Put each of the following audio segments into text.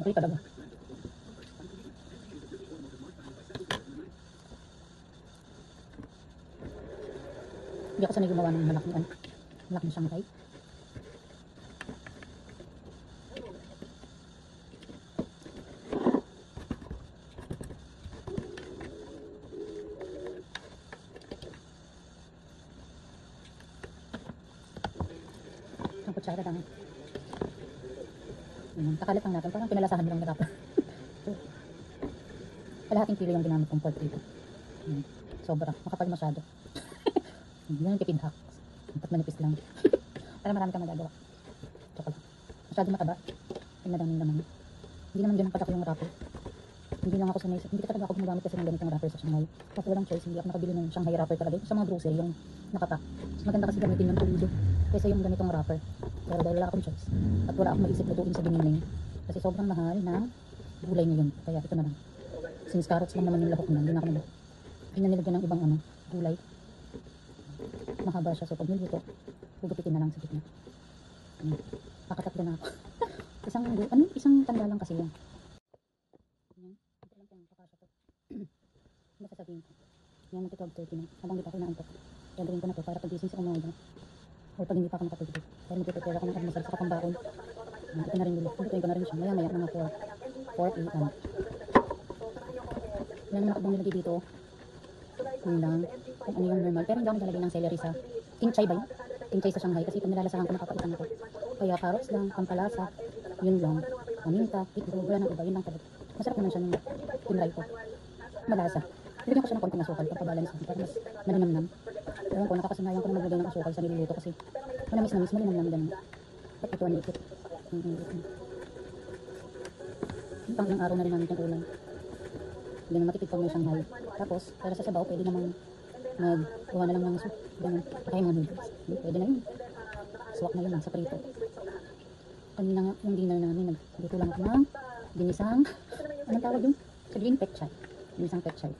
Okay talaga. Hindi ako sanay gumawa ng malaking Shanghai. Ang kutsara lang. Kakalat lang natin. Parang pinalasahan nilang nagapa. Kalahating kilo yung ginamit kong pork dito. Sobra. Makapal masyado. Hindi na tipid hacks. Dapat manipis lang. Para marami kang magagawa. Tsaka lang. Masyado mataba. Ay madaming naman. Hindi naman ganun katako yung wrapper. Hindi lang ako sanay. Hindi talaga ako gumagamit kasi ng ganitong wrapper sa Shanghai. Kasi walang choice. Hindi ako nakabili ng Shanghai wrapper talaga. Sa mga grocery yung nakapack. Mas maganda kasi gamitin yung tulido kaysa yung ganitong wrapper. Pero dahil wala akong choice. At wala akong maisip lutuin sa giniling. Kasi sobrang mahal na gulay ngayon. Kaya ito na lang. Since carrots lang naman yung lahok na. Hindi na ako nila. Hindi na nilagyan ng ibang gulay. Mahaba siya. So pag niluto, hugupitin na lang sa gitna. Pakatatlo na ako. Isang tanda lang kasi yan. Ito lang kung kakasya to. Masasabihin ko. Yan, magti-12:30 na. Habang di pa ako inaantok. Gagawin ko na to para pag-gising sa umaga. O pag hindi pa ako nakatulog. Dahil mag-prepare ako ng almusal sa kapambaon. Ito na rin nila. Ito ko na rin siya. Maya-maya mga 4 a.m. Yan ang nakabang nilagay dito. Yun lang. Kung ano yung normal. Pero hindi ako nalagay ng celery sa kinchay ba yun? Kinchay sa Shanghai. Kasi pag nilalasahan ko nakapaitan ako. Kaya carrots lang, pampalasa. Yun lang. Paminta, itlog, wala nang iba. Yun lang talaga. Masarap naman siya ng tinry ko. Malasa. Nilagyan ko siya ng konting asukal para balance para mas malinamnam. Ewan ko, nakakasanayan ko na maglagay ng asukal sa niluluto kasi manamis-namis, malinamnam ganun. At ito ang ikot. Pang ilang araw na rin namin itong ulam. Hindi na matipid pang may Shanghai. Tapos, para sa sabaw, pwede namang maggawa na lang ng soup. Ganun. Kaya mga noodles. Pwede na yun. Swak na yun, sa prito. Kanina nga, yung dinner namin, nagluto lang ako ng ginisang, anong tawag yun? Sa green pechay. Ginisang pechay.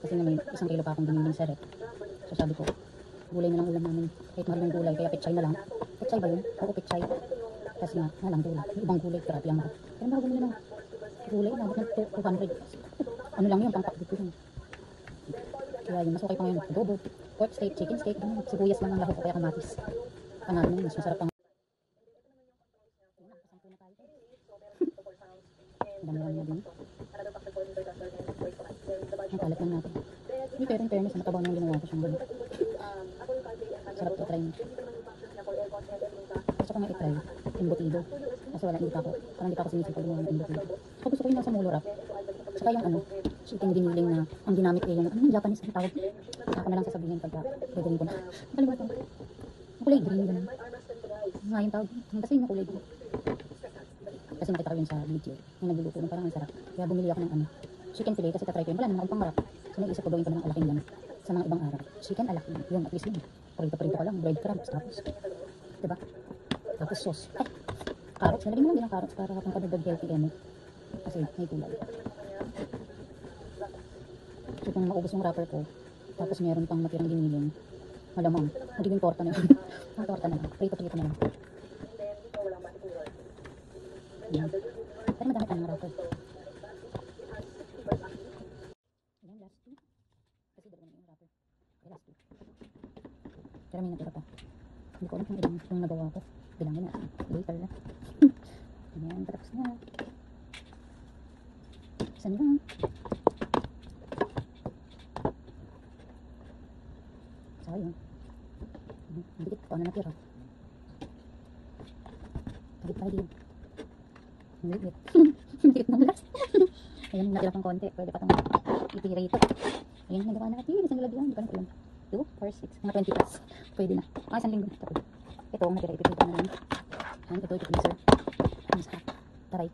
Kasi na may 1 kilo pa akong giniling sa rep. So sabi ko, gulay na lang ulam namin. Kahit mahal yung gulay, kaya pechay na lang. Pechay ba yun? Oo, pechay. Kasi nga, lang gulay. Yung ibang gulay, grabe ang mahal. Pero mahal nila ng gulay, nabot ng 200. Ano lang yun, pang-pack dito yun. Kaya yun, mas okay pa ngayon. Adobo, pork steak, chicken steak, sibuyas lang ang lahok ko kaya kamatis. Panalo yun, mas masarap pang. Dami-dami na din. Ang kalat lang natin. Hindi, pero in fairness, nakabaw na yung ginawa ko siyang gano'n. Sarap to try mo. Gusto ko nga i-try embutido. Kasi wala, hindi pa ako sinisipag gumawa ng embutido. So gusto ko yung nasa mulo wrap. Saka yung chicken giniling na ang ginamit ko yung Japanese ang tawag. Ako na lang sasabihin pagka gagawin ko na. Nakalimutan ko. Yung kulay green gano'n. Nga yung tawag. Kasi yung kulay green. Kasi nakita ko yun sa video. Yung nagluluto ng parang ang sarap. Kaya bumili ako ng chicken fillet kasi tatry ko yun. Wala naman akong pang-wrap. So naisip ko gawin ko na ng alaking lang sa mga ibang araw. Chicken alaking. Yun, at least yun. Parito-parito ko lang. Breadcrumbs. Tapos, diba? Tapos sauce. Carrots. Nalagyan mo lang din ang carrots para kung kadagdag healthy kasi may kulay. So kung maubos yung wrapper ko, tapos meron pang matirang giniling, malamang, magiging torta na yun. Ang torta na lang. Prito-prito na lang. Yan. Pero madami pa ng wrapper. Ayan, last 2. Kasi dalawa na yung wrapper. Okay, last 2. Pero may natira pa. Hindi ko alam kung ilang yung nagawa ko. Bilangin na. Later na. Ayan, patapos na. Saan lang? Sayang. Dikit pa na natira. Dikit pa din. Dikit. Dikit ng last. Ayan, natira pang konti. Pwede pa itong itira ito. Ayan, nagawa natin. Isang lalagyan. Hindi ko na 2, 4, 6. Mga 20 plus. Pwede na. Mga isang linggo. Ito ang natira. Ipipita na lang. Ayan, ito. Ito freezer. Ayan, sarap. Taray.